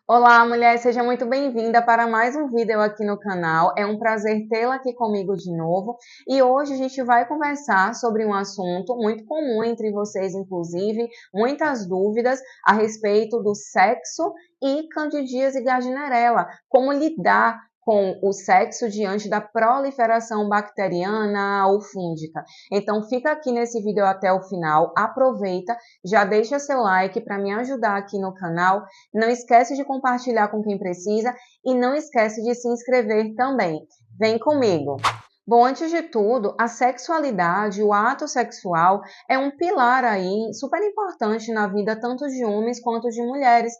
Olá, mulher, seja muito bem-vinda para mais um vídeo aqui no canal. É um prazer tê-la aqui comigo de novo. E hoje a gente vai conversar sobre um assunto muito comum entre vocês, inclusive, muitas dúvidas a respeito do sexo e candidíase e gardnerella. Como lidar com o sexo diante da proliferação bacteriana ou fúngica. Então fica aqui nesse vídeo até o final, aproveita, já deixa seu like para me ajudar aqui no canal. Não esquece de compartilhar com quem precisa e não esquece de se inscrever também. Vem comigo! Bom, antes de tudo, a sexualidade, o ato sexual é um pilar aí super importante na vida tanto de homens quanto de mulheres.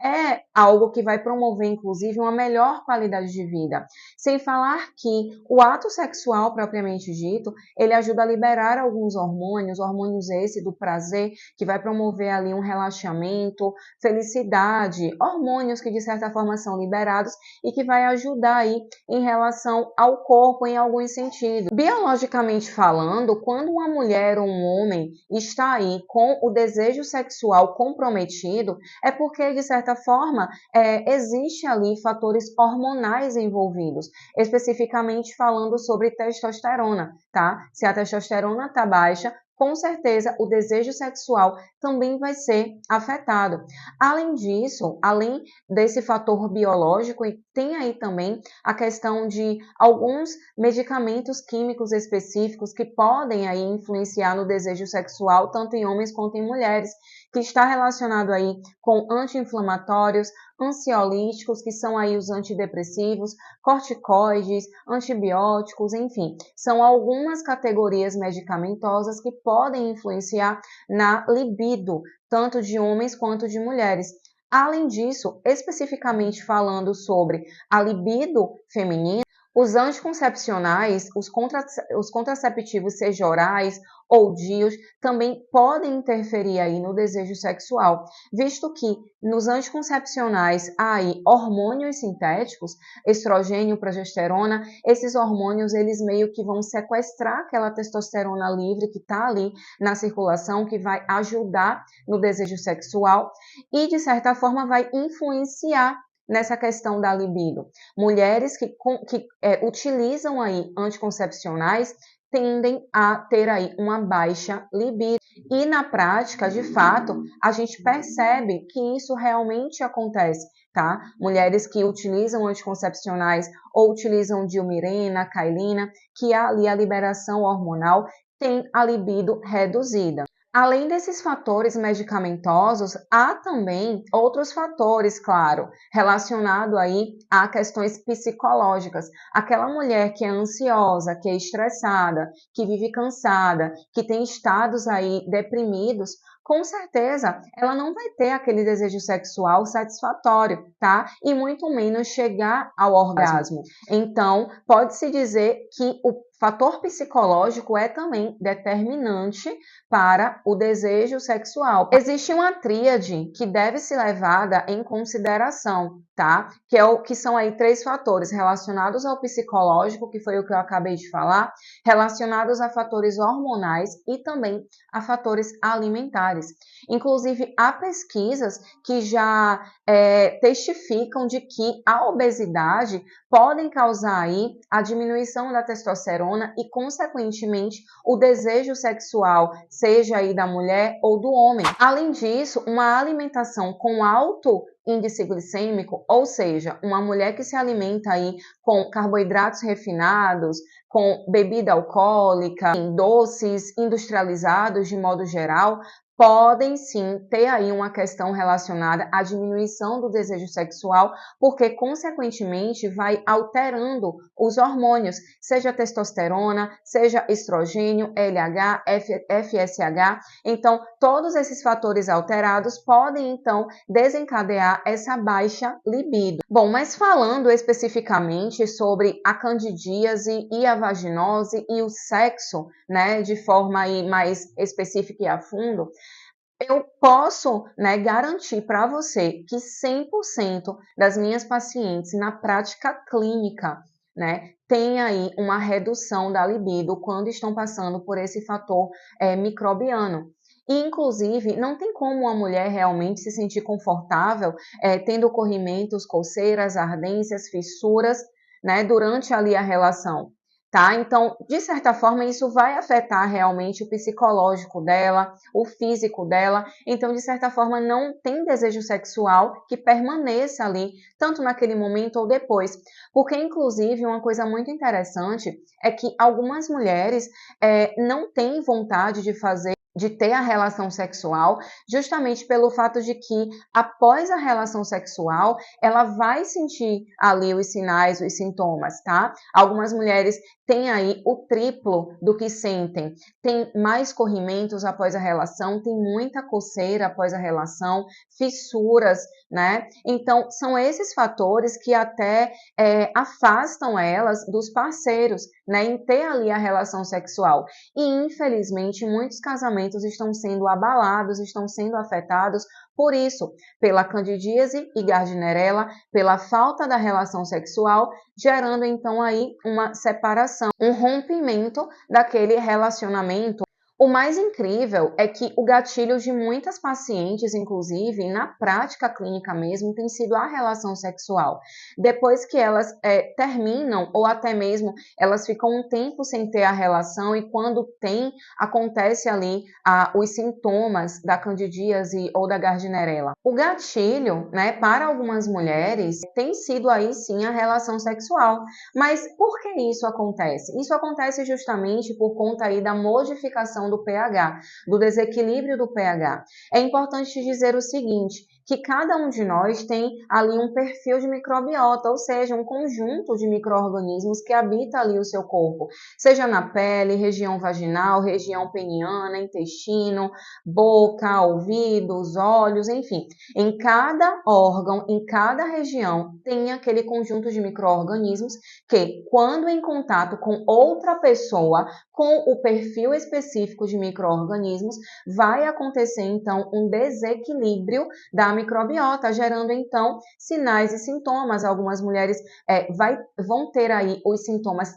É algo que vai promover, inclusive, uma melhor qualidade de vida. Sem falar que o ato sexual propriamente dito, ele ajuda a liberar alguns hormônios esse do prazer, que vai promover ali um relaxamento, felicidade, hormônios que de certa forma são liberados e que vai ajudar aí em relação ao corpo em alguns sentidos. Biologicamente falando, quando uma mulher ou um homem está aí com o desejo sexual comprometido, é porque de certa forma existe ali fatores hormonais envolvidos, especificamente falando sobre testosterona, tá? Se a testosterona está baixa, com certeza o desejo sexual também vai ser afetado. Além disso, além desse fator biológico, tem aí também a questão de alguns medicamentos químicos específicos que podem aí influenciar no desejo sexual, tanto em homens quanto em mulheres, que está relacionado aí com anti-inflamatórios, ansiolíticos, que são aí os antidepressivos, corticoides, antibióticos, enfim, são algumas categorias medicamentosas que podem influenciar na libido, tanto de homens quanto de mulheres. Além disso, especificamente falando sobre a libido feminina, os anticoncepcionais, os contraceptivos, seja orais ou DIUs, também podem interferir aí no desejo sexual, visto que nos anticoncepcionais há aí hormônios sintéticos, estrogênio, progesterona, esses hormônios eles meio que vão sequestrar aquela testosterona livre que está ali na circulação, que vai ajudar no desejo sexual e de certa forma vai influenciar nessa questão da libido. Mulheres que utilizam aí anticoncepcionais tendem a ter aí uma baixa libido. E na prática, de fato, a gente percebe que isso realmente acontece, tá? Mulheres que utilizam anticoncepcionais ou utilizam dilmirena, cailina, que há ali a liberação hormonal, tem a libido reduzida. Além desses fatores medicamentosos, há também outros fatores, claro, relacionado aí a questões psicológicas. Aquela mulher que é ansiosa, que é estressada, que vive cansada, que tem estados aí deprimidos, com certeza ela não vai ter aquele desejo sexual satisfatório, tá? E muito menos chegar ao orgasmo. Então, pode-se dizer que o fator psicológico é também determinante para o desejo sexual. Existe uma tríade que deve ser levada em consideração, tá? Que são aí 3 fatores relacionados ao psicológico, que foi o que eu acabei de falar, relacionados a fatores hormonais e também a fatores alimentares. Inclusive, há pesquisas que já testificam de que a obesidade podem causar aí a diminuição da testosterona e, consequentemente, o desejo sexual, seja aí da mulher ou do homem. Além disso, uma alimentação com alto índice glicêmico, ou seja, uma mulher que se alimenta aí com carboidratos refinados, com bebida alcoólica, doces industrializados de modo geral, podem sim ter aí uma questão relacionada à diminuição do desejo sexual, porque consequentemente vai alterando os hormônios, seja testosterona, seja estrogênio, LH, FSH. Então, todos esses fatores alterados podem então desencadear essa baixa libido. Bom, mas falando especificamente sobre a candidíase e a vaginose e o sexo, né, de forma aí mais específica e a fundo, eu posso, né, garantir para você que 100% das minhas pacientes na prática clínica, né, tem aí uma redução da libido quando estão passando por esse fator microbiano. E, inclusive, não tem como uma mulher realmente se sentir confortável tendo corrimentos, coceiras, ardências, fissuras, né, durante ali a relação. Tá? Então, de certa forma, isso vai afetar realmente o psicológico dela, o físico dela. Então, de certa forma, não tem desejo sexual que permaneça ali, tanto naquele momento ou depois. Porque, inclusive, uma coisa muito interessante é que algumas mulheres não têm vontade de ter a relação sexual, justamente pelo fato de que após a relação sexual, ela vai sentir ali os sinais, os sintomas, tá? Algumas mulheres têm aí o triplo do que sentem, tem mais corrimentos após a relação, tem muita coceira após a relação, fissuras, né? Então, são esses fatores que até afastam elas dos parceiros, né? Em ter ali a relação sexual. E, infelizmente, muitos casamentos estão sendo abalados, estão sendo afetados por isso, pela candidíase e gardnerella, pela falta da relação sexual, gerando então aí uma separação, um rompimento daquele relacionamento. O mais incrível é que o gatilho de muitas pacientes, inclusive na prática clínica mesmo, tem sido a relação sexual. Depois que elas terminam, ou até mesmo elas ficam um tempo sem ter a relação, e quando tem, acontece ali os sintomas da candidíase ou da gardnerella. O gatilho, né, para algumas mulheres, tem sido aí sim a relação sexual. Mas por que isso acontece? Isso acontece justamente por conta aí da modificação do pH, do desequilíbrio do pH. É importante dizer o seguinte, que cada um de nós tem ali um perfil de microbiota, ou seja, um conjunto de micro-organismos que habita ali o seu corpo, seja na pele, região vaginal, região peniana, intestino, boca, ouvidos, olhos, enfim. Em cada órgão, em cada região, tem aquele conjunto de micro-organismos que, quando em contato com outra pessoa, com o perfil específico de micro-organismos, vai acontecer então um desequilíbrio da microbiota, gerando então sinais e sintomas. Algumas mulheres vão ter aí os sintomas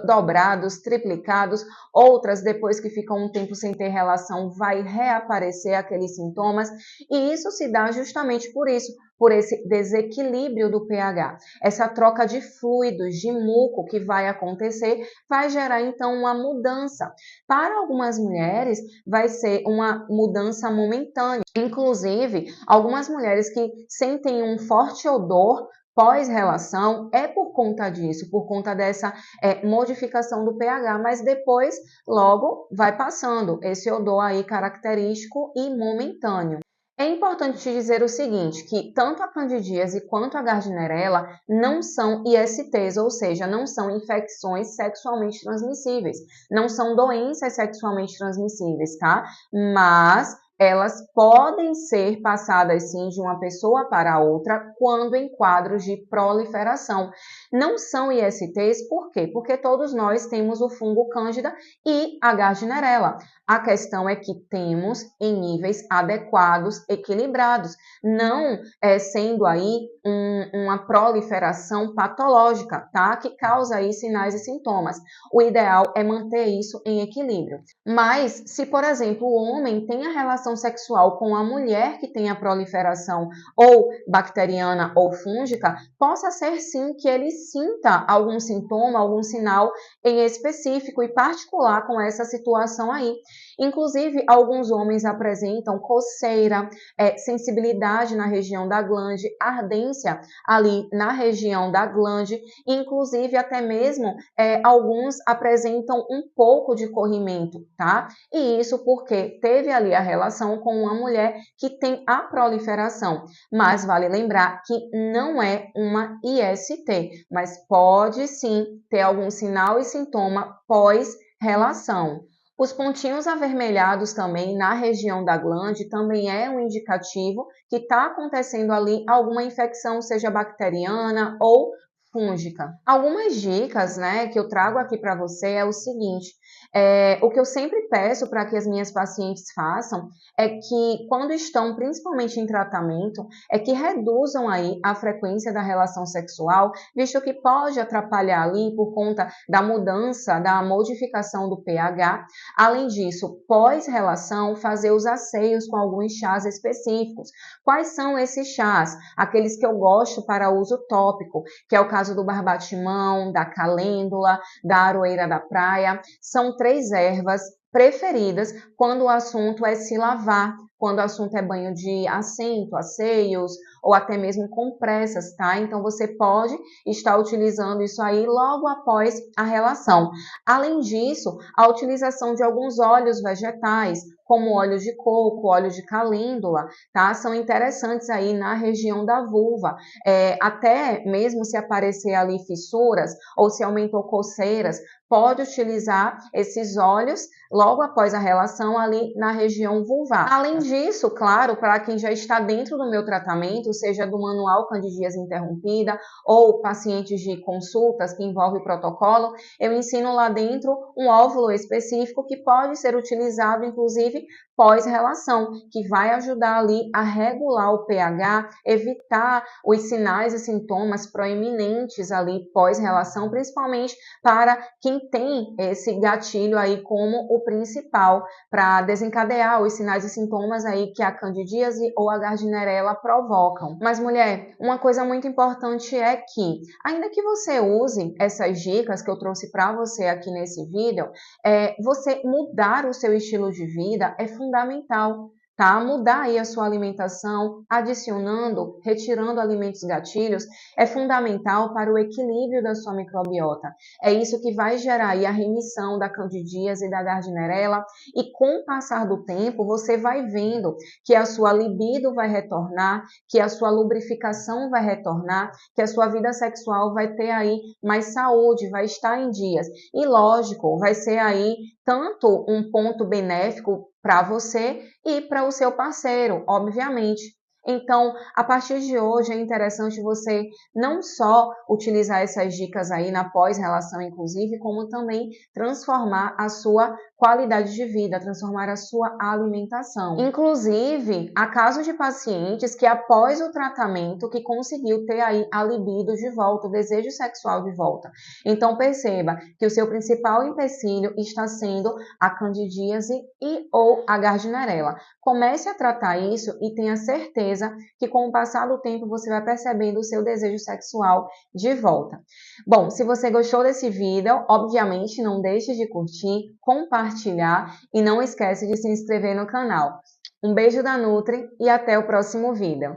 dobrados, triplicados, outras depois que ficam um tempo sem ter relação, vai reaparecer aqueles sintomas, e isso se dá justamente por isso, por esse desequilíbrio do pH. Essa troca de fluidos, de muco que vai acontecer, vai gerar então uma mudança. Para algumas mulheres, vai ser uma mudança momentânea. Inclusive, algumas mulheres que sentem um forte odor pós-relação é por conta disso, por conta dessa modificação do pH, mas depois, logo, vai passando esse odor aí característico e momentâneo. É importante te dizer o seguinte, que tanto a candidíase quanto a gardnerella não são ISTs, ou seja, não são infecções sexualmente transmissíveis, não são doenças sexualmente transmissíveis, tá? Mas elas podem ser passadas sim de uma pessoa para outra quando em quadros de proliferação. Não são ISTs, por quê? Porque todos nós temos o fungo Cândida e a gardnerella. A questão é que temos em níveis adequados, equilibrados, não sendo aí uma proliferação patológica, tá? Que causa aí sinais e sintomas. O ideal é manter isso em equilíbrio. Mas, se, por exemplo, o homem tem a relação sexual com a mulher que tem a proliferação ou bacteriana ou fúngica, possa ser sim que ele sinta algum sintoma, algum sinal em específico e particular com essa situação aí. Inclusive, alguns homens apresentam coceira, sensibilidade na região da glande, ardência ali na região da glande, inclusive até mesmo alguns apresentam um pouco de corrimento, tá? E isso porque teve ali a relação com uma mulher que tem a proliferação, mas vale lembrar que não é uma IST, mas pode sim ter algum sinal e sintoma pós-relação. Os pontinhos avermelhados também na região da glande também é um indicativo que está acontecendo ali alguma infecção, seja bacteriana ou fúngica. Algumas dicas, né, que eu trago aqui para você é o seguinte: o que eu sempre peço para que as minhas pacientes façam é que, quando estão principalmente em tratamento, é que reduzam aí a frequência da relação sexual, visto que pode atrapalhar ali por conta da mudança, da modificação do pH. Além disso, pós-relação, fazer os asseios com alguns chás específicos. Quais são esses chás? Aqueles que eu gosto para uso tópico, que é o caso do barbatimão, da calêndula, da aroeira da praia. São 3 ervas preferidas quando o assunto é se lavar, quando o assunto é banho de assento, asseios ou até mesmo compressas, tá? Então você pode estar utilizando isso aí logo após a relação. Além disso, a utilização de alguns óleos vegetais, como óleo de coco, óleo de calêndula, tá? São interessantes aí na região da vulva. Até mesmo se aparecer ali fissuras ou se aumentou coceiras, pode utilizar esses óleos logo após a relação ali na região vulvar. Além disso, claro, para quem já está dentro do meu tratamento, seja do manual Candidíase Interrompida ou pacientes de consultas que envolvem protocolo, eu ensino lá dentro um óvulo específico que pode ser utilizado, inclusive, pós-relação, que vai ajudar ali a regular o pH, evitar os sinais e sintomas proeminentes ali pós-relação, principalmente para quem tem esse gatilho aí como o principal para desencadear os sinais e sintomas aí que a candidíase ou a gardnerella provocam. Mas, mulher, uma coisa muito importante é que, ainda que você use essas dicas que eu trouxe para você aqui nesse vídeo, você mudar o seu estilo de vida é fundamental. Tá? Mudar aí a sua alimentação, adicionando, retirando alimentos gatilhos, é fundamental para o equilíbrio da sua microbiota. É isso que vai gerar aí a remissão da candidíase e da gardnerella, e com o passar do tempo, você vai vendo que a sua libido vai retornar, que a sua lubrificação vai retornar, que a sua vida sexual vai ter aí mais saúde, vai estar em dias. E lógico, vai ser aí tanto um ponto benéfico para você e para o seu parceiro, obviamente. Então, a partir de hoje, é interessante você não só utilizar essas dicas aí na pós-relação, inclusive, como também transformar a sua qualidade de vida, transformar a sua alimentação. Inclusive, há casos de pacientes que, após o tratamento, que conseguiu ter aí a libido de volta, o desejo sexual de volta. Então, perceba que o seu principal empecilho está sendo a candidíase e ou a gardnerella. Comece a tratar isso e tenha certeza que, com o passar do tempo, você vai percebendo o seu desejo sexual de volta. Bom, se você gostou desse vídeo, obviamente não deixe de curtir, compartilhar e não esquece de se inscrever no canal. Um beijo da Nutri e até o próximo vídeo.